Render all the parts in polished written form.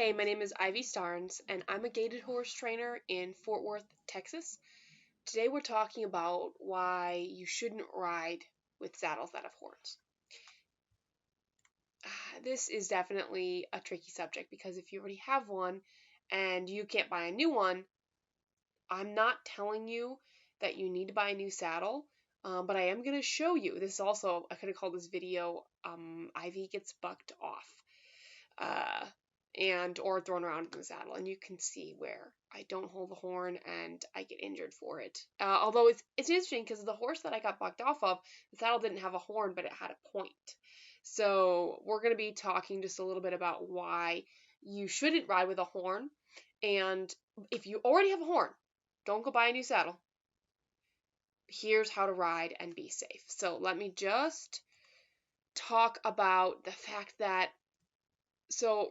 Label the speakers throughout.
Speaker 1: Hey, my name is Ivy Starnes, and I'm a gaited horse trainer in Fort Worth, Texas. Today we're talking about why you shouldn't ride with saddles that have horns. This is definitely a tricky subject because if you already have one and you can't buy a new one, I'm not telling you that you need to buy a new saddle, but I am going to show you. This is also, I could have called this video, Ivy Gets Bucked Off. Or thrown around in the saddle, and you can see where I don't hold the horn and I get injured for it. Although it's interesting because the horse that I got bucked off of, the saddle didn't have a horn, but it had a point. So we're going to be talking just a little bit about why you shouldn't ride with a horn, and if you already have a horn, don't go buy a new saddle. Here's how to ride and be safe. So let me just talk about the fact that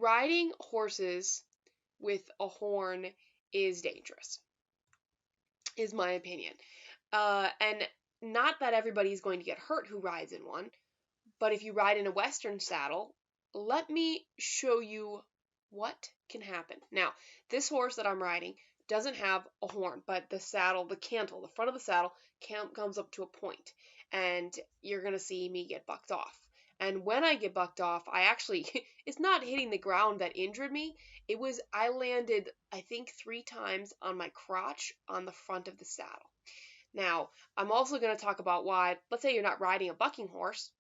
Speaker 1: riding horses with a horn is dangerous, is my opinion. And not that everybody's going to get hurt who rides in one, but if you ride in a Western saddle, let me show you what can happen. Now, this horse that I'm riding doesn't have a horn, but the saddle, the cantle, the front of the saddle comes up to a point, and you're going to see me get bucked off. And when I get bucked off, it's not hitting the ground that injured me. I landed, I think, 3 times on my crotch on the front of the saddle. Now, I'm also going to talk about why, let's say you're not riding a bucking horse,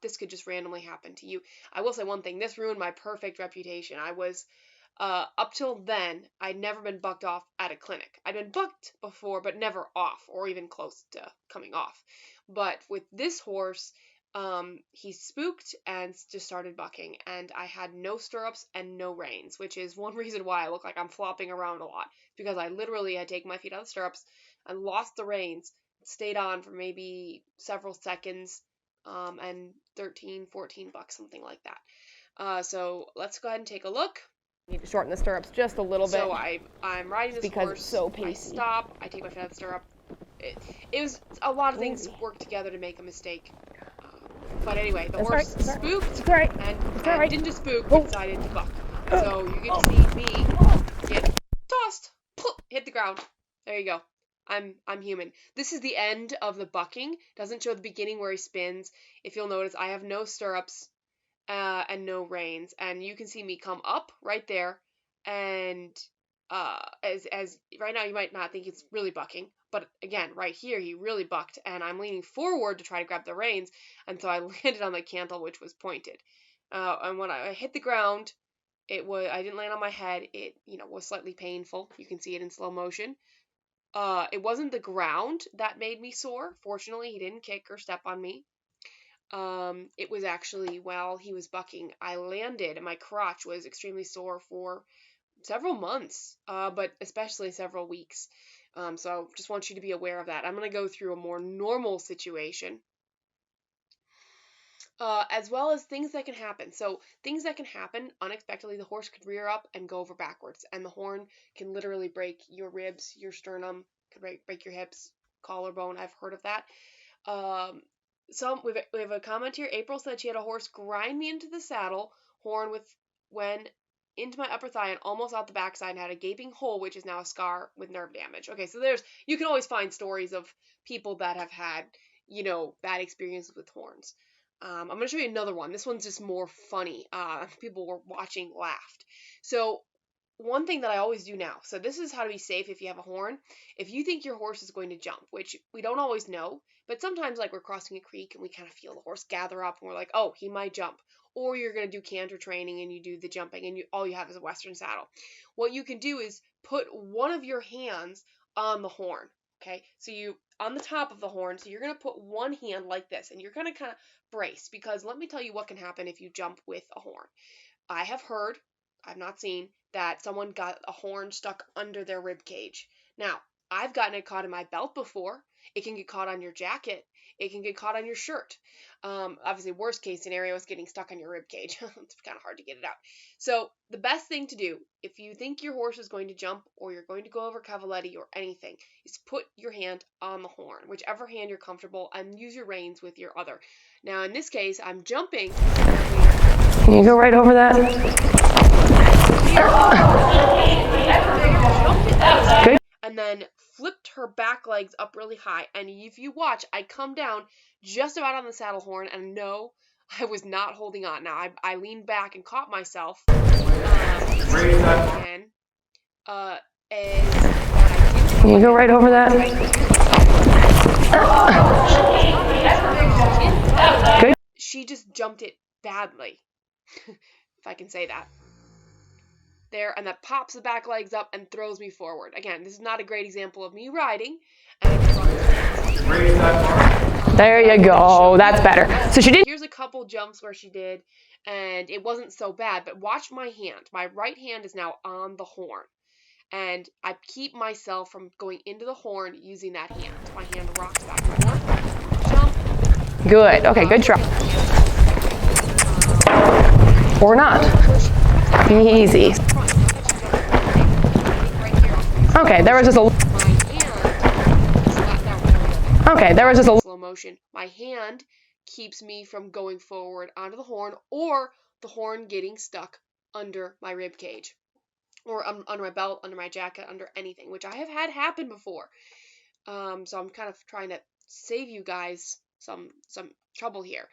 Speaker 1: this could just randomly happen to you. I will say one thing, this ruined my perfect reputation. Up till then, I'd never been bucked off at a clinic. I'd been bucked before, but never off, or even close to coming off. But with this horse, he spooked and just started bucking, and I had no stirrups and no reins, which is one reason why I look like I'm flopping around a lot, because I literally had taken my feet out of the stirrups and lost the reins, stayed on for maybe several seconds, and 13, 14 bucks, something like that. So let's go ahead and take a look.
Speaker 2: You need to shorten the stirrups just a little bit.
Speaker 1: So I'm riding this
Speaker 2: because
Speaker 1: horse,
Speaker 2: it's so
Speaker 1: I
Speaker 2: pacey.
Speaker 1: stop, I take my foot out of the stirrup. It was a lot of things worked together to make a mistake. But anyway, the horse spooked, and didn't just spook, but decided to buck. So you get to see me get tossed, hit the ground. There you go. I'm human. This is the end of the bucking. Doesn't show the beginning where he spins. If you'll notice, I have no stirrups and no reins, and you can see me come up right there. And as right now, you might not think it's really bucking, but again, right here, he really bucked, and I'm leaning forward to try to grab the reins, and so I landed on the cantle, which was pointed. And when I hit the ground, I didn't land on my head. It was slightly painful. You can see it in slow motion. It wasn't the ground that made me sore. Fortunately, he didn't kick or step on me. It was actually while he was bucking, I landed, and my crotch was extremely sore for several months, but especially several weeks. So just want you to be aware of that. I'm going to go through a more normal situation, as well as things that can happen. So things that can happen unexpectedly, the horse could rear up and go over backwards, and the horn can literally break your ribs, your sternum, could break your hips, collarbone. I've heard of that. We have a comment here. April said she had a horse grind me into the saddle, horn when into my upper thigh and almost out the backside, and had a gaping hole, which is now a scar with nerve damage. Okay, so you can always find stories of people that have had, bad experiences with horns. I'm going to show you another one. This one's just more funny. People were watching laughed. So one thing that I always do now, so this is how to be safe if you have a horn. If you think your horse is going to jump, which we don't always know, but sometimes like we're crossing a creek and we kind of feel the horse gather up and we're like, oh, he might jump. Or you're going to do canter training and you do the jumping and all you have is a Western saddle. What you can do is put one of your hands on the horn, okay? So on the top of the horn, so you're going to put one hand like this and you're going to kind of brace, because let me tell you what can happen if you jump with a horn. I have heard, I've not seen, that someone got a horn stuck under their rib cage. Now, I've gotten it caught in my belt before. It can get caught on your jacket. It can get caught on your shirt. Obviously, worst case scenario is getting stuck on your rib cage. It's kind of hard to get it out. So the best thing to do, if you think your horse is going to jump or you're going to go over cavaletti or anything, is put your hand on the horn, whichever hand you're comfortable, and use your reins with your other. Now, in this case, I'm jumping.
Speaker 2: Can you go right over that?
Speaker 1: back legs up really high. And if you watch, I come down just about on the saddle horn, and no, I was not holding on. Now, I leaned back and caught myself again.
Speaker 2: Can you go right over that? Good.
Speaker 1: She just jumped it badly, if I can say that. There, and that pops the back legs up and throws me forward. Again, this is not a great example of me riding.
Speaker 2: There you go. That's better. So she did.
Speaker 1: Here's a couple jumps where she did, and it wasn't so bad. But watch my hand. My right hand is now on the horn, and I keep myself from going into the horn using that hand. My hand rocks back and forth. Jump.
Speaker 2: Good. Okay, good try. Or not. Easy. Okay, there was just a. Okay, there was just a
Speaker 1: slow motion. My hand keeps me from going forward onto the horn, or the horn getting stuck under my rib cage, or under my belt, under my jacket, under anything, which I have had happen before. So I'm kind of trying to save you guys some trouble here.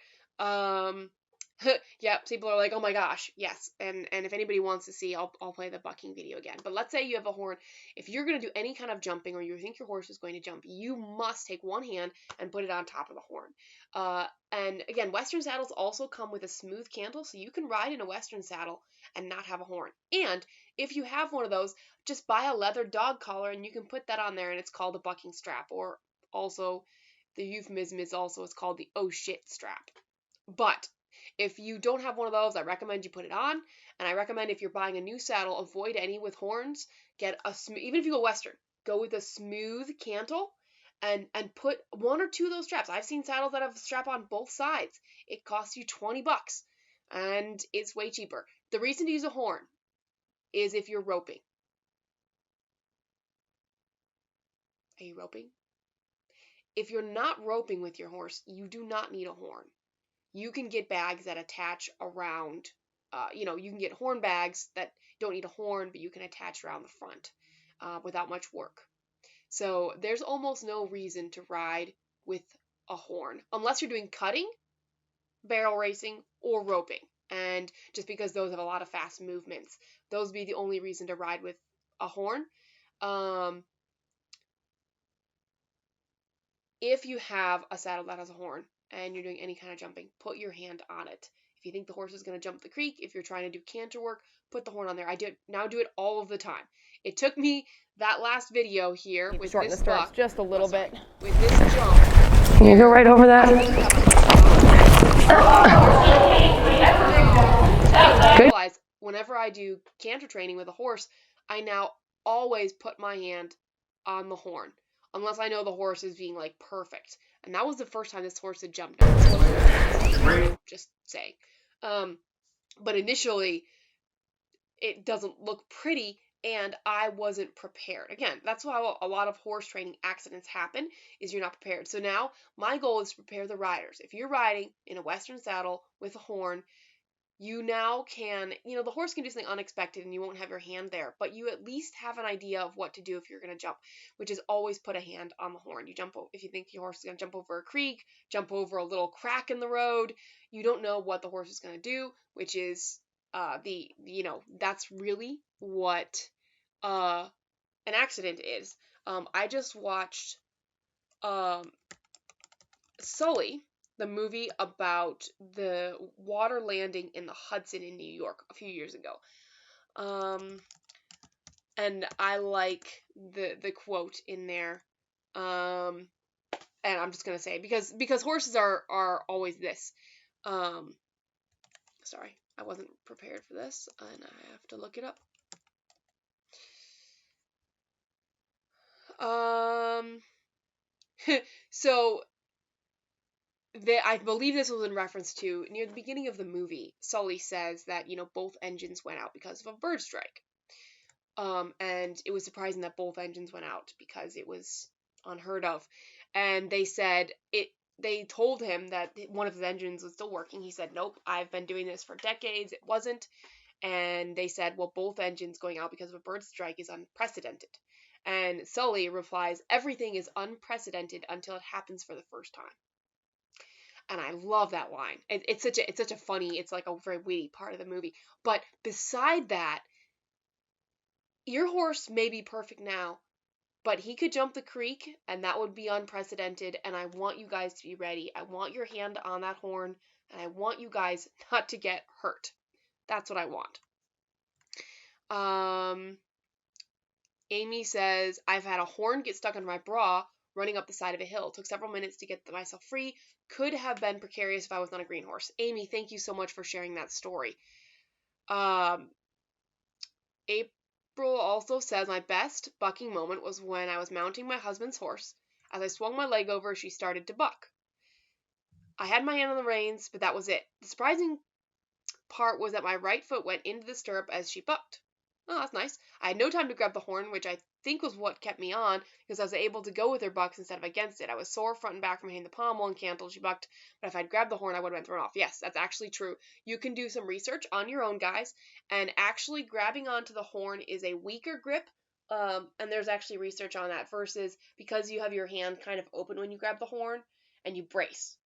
Speaker 1: Yeah, people are like, oh my gosh, yes. And if anybody wants to see, I'll play the bucking video again. But let's say you have a horn. If you're going to do any kind of jumping, or you think your horse is going to jump, you must take one hand and put it on top of the horn. And again, Western saddles also come with a smooth cantle, so you can ride in a Western saddle and not have a horn. And if you have one of those, just buy a leather dog collar and you can put that on there, and it's called a bucking strap, or also the euphemism is also it's called the oh shit strap. But if you don't have one of those, I recommend you put it on. And I recommend if you're buying a new saddle, avoid any with horns. Get a even if you go Western, go with a smooth cantle and put one or two of those straps. I've seen saddles that have a strap on both sides. It costs you $20 and it's way cheaper. The reason to use a horn is if you're roping. Are you roping? If you're not roping with your horse, you do not need a horn. You can get bags that attach around, you can get horn bags that don't need a horn, but you can attach around the front without much work. So there's almost no reason to ride with a horn unless you're doing cutting, barrel racing, or roping. And just because those have a lot of fast movements, those would be the only reason to ride with a horn. If you have a saddle that has a horn and you're doing any kind of jumping, put your hand on it. If you think the horse is going to jump the creek, if you're trying to do canter work, put the horn on there. I do it all of the time. It took me that last video here with
Speaker 2: shorten
Speaker 1: this
Speaker 2: the stirrups
Speaker 1: buck,
Speaker 2: just a little bit.
Speaker 1: with this jump.
Speaker 2: Can you go right over that?
Speaker 1: I realize whenever I do canter training with a horse, I now always put my hand on the horn, unless I know the horse is being like perfect. And that was the first time this horse had jumped. Just saying. But initially, it doesn't look pretty, and I wasn't prepared. Again, that's why a lot of horse training accidents happen, is you're not prepared. So now, my goal is to prepare the riders. If you're riding in a Western saddle with a horn, you now can, the horse can do something unexpected and you won't have your hand there, but you at least have an idea of what to do if you're going to jump, which is always put a hand on the horn. You jump, if you think your horse is going to jump over a creek, jump over a little crack in the road, you don't know what the horse is going to do, which is that's really what an accident is. I just watched Sully, the movie about the water landing in the Hudson in New York a few years ago. And I like the quote in there. And I'm just gonna say because horses are always this. Sorry, I wasn't prepared for this, and I have to look it up. So I believe this was in reference to near the beginning of the movie. Sully says that both engines went out because of a bird strike, and it was surprising that both engines went out because it was unheard of. And they said They told him that one of his engines was still working. He said, "Nope, I've been doing this for decades. It wasn't." And they said, "Well, both engines going out because of a bird strike is unprecedented." And Sully replies, everything is unprecedented until it happens for the first time. And I love that line. It's such a funny, it's like a very witty part of the movie. But beside that, your horse may be perfect now, but he could jump the creek, and that would be unprecedented, and I want you guys to be ready. I want your hand on that horn, and I want you guys not to get hurt. That's what I want. Amy says, I've had a horn get stuck under my bra running up the side of a hill. Took several minutes to get myself free. Could have been precarious if I was on a green horse. Amy, thank you so much for sharing that story. April also says, my best bucking moment was when I was mounting my husband's horse. As I swung my leg over, she started to buck. I had my hand on the reins, but that was it. The surprising part was that my right foot went into the stirrup as she bucked. Oh, that's nice. I had no time to grab the horn, which I think was what kept me on, because I was able to go with her bucks instead of against it. I was sore front and back from hitting the pommel and cantle she bucked, but if I'd grabbed the horn, I would have been thrown off. Yes, that's actually true. You can do some research on your own, guys, and actually grabbing onto the horn is a weaker grip, and there's actually research on that, versus because you have your hand kind of open when you grab the horn, and you brace.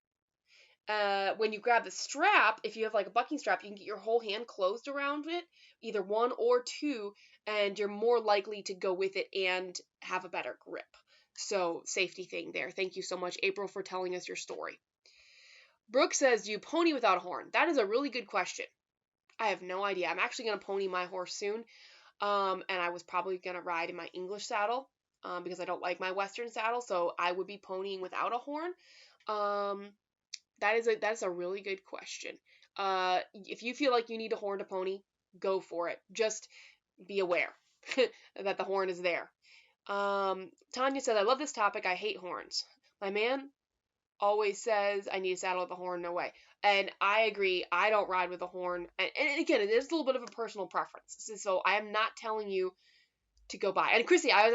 Speaker 1: When you grab the strap, if you have like a bucking strap, you can get your whole hand closed around it, either one or two, and you're more likely to go with it and have a better grip. So, safety thing there. Thank you so much, April, for telling us your story. Brooke says, do you pony without a horn? That is a really good question. I have no idea. I'm actually going to pony my horse soon, and I was probably going to ride in my English saddle, because I don't like my Western saddle, so I would be ponying without a horn. That's a really good question. If you feel like you need a horn to pony, go for it. Just be aware that the horn is there. Tanya says, I love this topic. I hate horns. My man always says I need a saddle with a horn. No way. And I agree. I don't ride with a horn. And again, it is a little bit of a personal preference. So I am not telling you to go buy. And Chrissy, I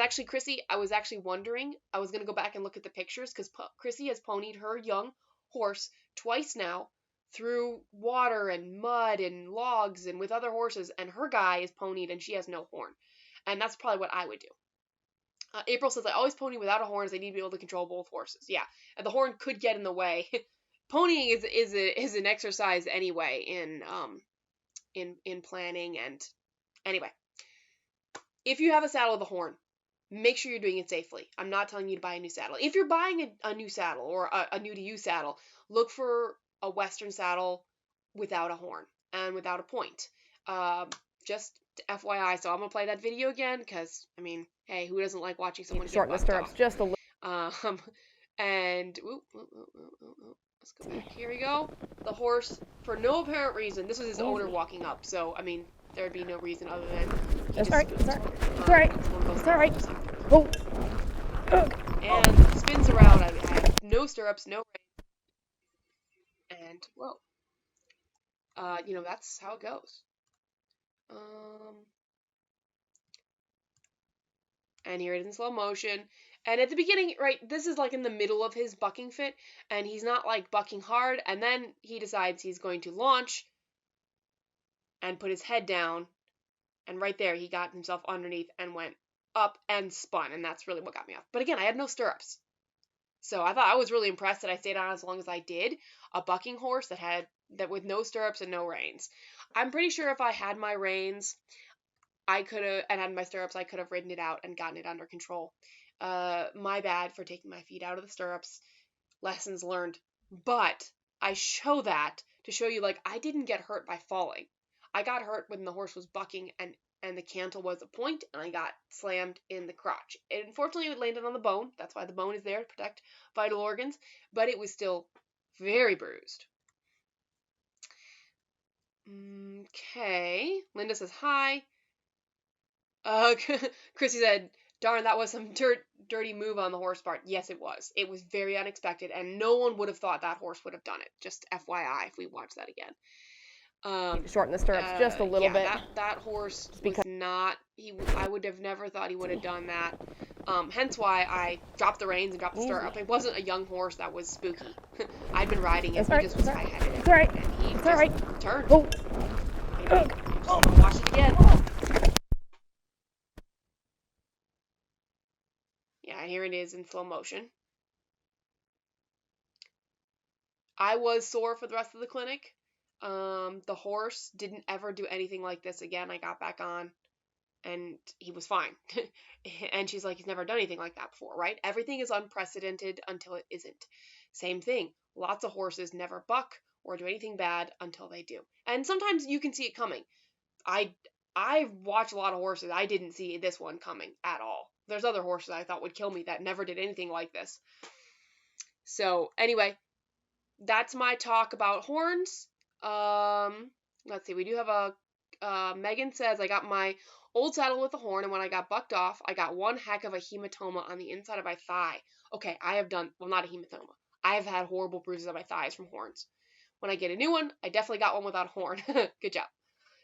Speaker 1: was actually wondering. I was going to go back and look at the pictures, because Chrissy has ponied her young horse twice now through water and mud and logs and with other horses, and her guy is ponied and she has no horn, and that's probably what I would do. April says, I always pony without a horn as I need to be able to control both horses. Yeah, and the horn could get in the way. Ponying is an exercise anyway in planning. And anyway, if you have a saddle with a horn, make sure you're doing it safely. I'm not telling you to buy a new saddle. If you're buying a new saddle or a new to you saddle, look for a Western saddle without a horn and without a point. Just FYI. So I'm going to play that video again because, I mean, hey, who doesn't like watching someone
Speaker 2: Shorten the stirrups just a little.
Speaker 1: And, let's go back. Here we go. The horse, for no apparent reason, this was his owner walking up. So, I mean, there would be no reason other than
Speaker 2: That's right. It's all right. It's all right. Oh.
Speaker 1: And spins around. I have no stirrups, no rein. And, whoa. That's how it goes. And here it is in slow motion. And at the beginning, right, this is like in the middle of his bucking fit, and he's not like bucking hard, and then he decides he's going to launch and put his head down, and right there he got himself underneath and went up and spun, and that's really what got me off. But again, I had no stirrups. So I was really impressed that I stayed on as long as I did. A bucking horse that with no stirrups and no reins. I'm pretty sure if I had my reins, and had my stirrups, I could have ridden it out and gotten it under control. My bad for taking my feet out of the stirrups. Lessons learned. But I show that to show you, like, I didn't get hurt by falling. I got hurt when the horse was bucking and the cantle was a point, and I got slammed in the crotch. Unfortunately, it landed on the bone. That's why the bone is there to protect vital organs. But it was still very bruised. Okay. Linda says hi. Chrissy said, darn, that was some dirty move on the horse part. Yes, it was. It was very unexpected, and no one would have thought that horse would have done it. Just FYI, if we watch that again.
Speaker 2: Shorten the stirrups just a little bit.
Speaker 1: That horse was not. I would have never thought he would have done that. Hence why I dropped the reins and dropped the stirrup. It wasn't a young horse that was spooky. I'd been riding it. He just was high-headed.
Speaker 2: It's all right.
Speaker 1: And he
Speaker 2: It's all right.
Speaker 1: turned.
Speaker 2: Oh.
Speaker 1: Watch it again. here it is in slow motion. I was sore for the rest of the clinic. The horse didn't ever do anything like this again. I got back on and he was fine. And she's like, he's never done anything like that before, right? Everything is unprecedented until it isn't. Same thing. Lots of horses never buck or do anything bad until they do. And sometimes you can see it coming. I've watched a lot of horses. I didn't see this one coming at all. There's other horses I thought would kill me that never did anything like this. So anyway, that's my talk about horns. Let's see. We do have Megan says, I got my old saddle with a horn, and when I got bucked off, I got one heck of a hematoma on the inside of my thigh. Okay, I have done, well, not a hematoma. I have had horrible bruises on my thighs from horns. When I get a new one, I definitely got one without a horn. Good job.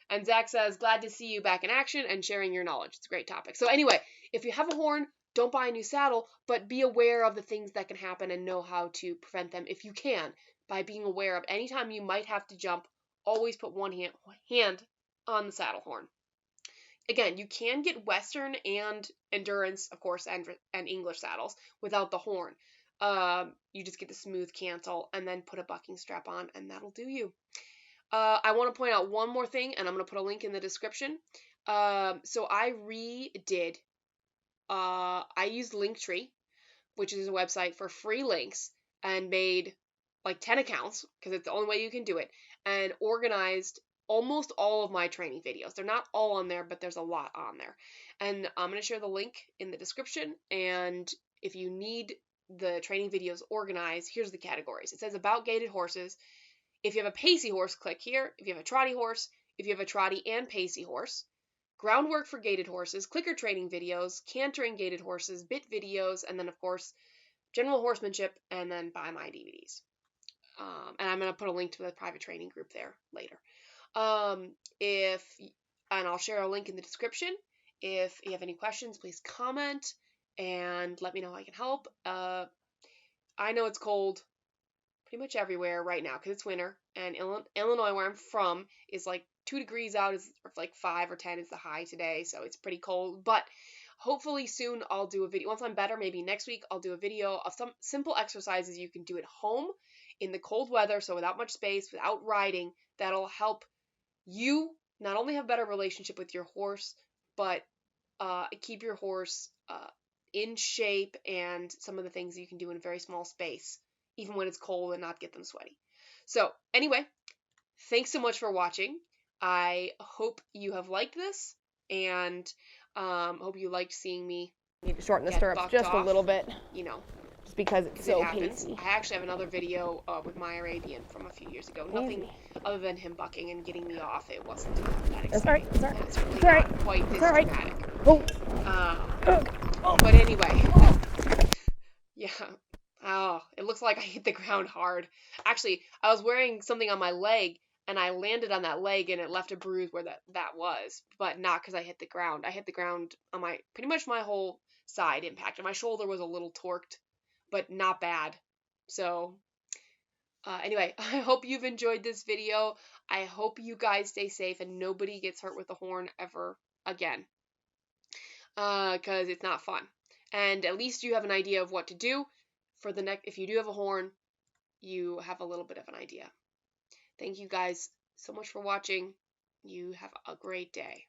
Speaker 1: And Zach says, glad to see you back in action and sharing your knowledge. It's a great topic. So anyway, if you have a horn, don't buy a new saddle, but be aware of the things that can happen and know how to prevent them if you can, by being aware of any time you might have to jump, always put one hand on the saddle horn. Again, you can get Western and endurance, of course, and English saddles without the horn. You just get the smooth cancel and then put a bucking strap on, and that'll do you. I want to point out one more thing, and I'm going to put a link in the description. So I redid, I used Linktree, which is a website for free links, and made like 10 accounts, because it's the only way you can do it, and organized almost all of my training videos. They're not all on there, but there's a lot on there. And I'm going to share the link in the description, and if you need the training videos organized, here's the categories. It says about gaited horses. If you have a pacey horse, click here. If you have a trotty horse, if you have a trotty and pacey horse, groundwork for gaited horses, clicker training videos, cantering gaited horses, bit videos, and then, of course, general horsemanship, and then buy my DVDs. And I'm going to put a link to the private training group there later. And I'll share a link in the description. If you have any questions, please comment and let me know how I can help. I know it's cold pretty much everywhere right now because it's winter, and Illinois, where I'm from, is like 2 degrees out, is like 5 or 10 is the high today, so it's pretty cold. But hopefully soon I'll do a video. Once I'm better, maybe next week, I'll do a video of some simple exercises you can do at home in the cold weather, so without much space, without riding, that'll help you not only have a better relationship with your horse, but keep your horse in shape, and some of the things you can do in a very small space, even when it's cold, and not get them sweaty. So anyway, thanks so much for watching. I hope you have liked this, and hope you liked seeing me
Speaker 2: Need to shorten the stirrups just a little bit,
Speaker 1: you know,
Speaker 2: just because it's so pacey.
Speaker 1: I actually have another video with my Arabian from a few years ago. Nothing other than him bucking and getting me off. It wasn't that exciting.
Speaker 2: That's all right. It's all right.
Speaker 1: It's really
Speaker 2: It's all right.
Speaker 1: not quite this
Speaker 2: It's all right.
Speaker 1: dramatic.
Speaker 2: Oh.
Speaker 1: But anyway, yeah. Oh, it looks like I hit the ground hard. Actually, I was wearing something on my leg, and I landed on that leg, and it left a bruise where that was, but not because I hit the ground. I hit the ground on pretty much my whole side impacted. My shoulder was a little torqued, but not bad. So, anyway, I hope you've enjoyed this video. I hope you guys stay safe and nobody gets hurt with the horn ever again. Because it's not fun. And at least you have an idea of what to do for the next. If you do have a horn, you have a little bit of an idea. Thank you guys so much for watching. You have a great day.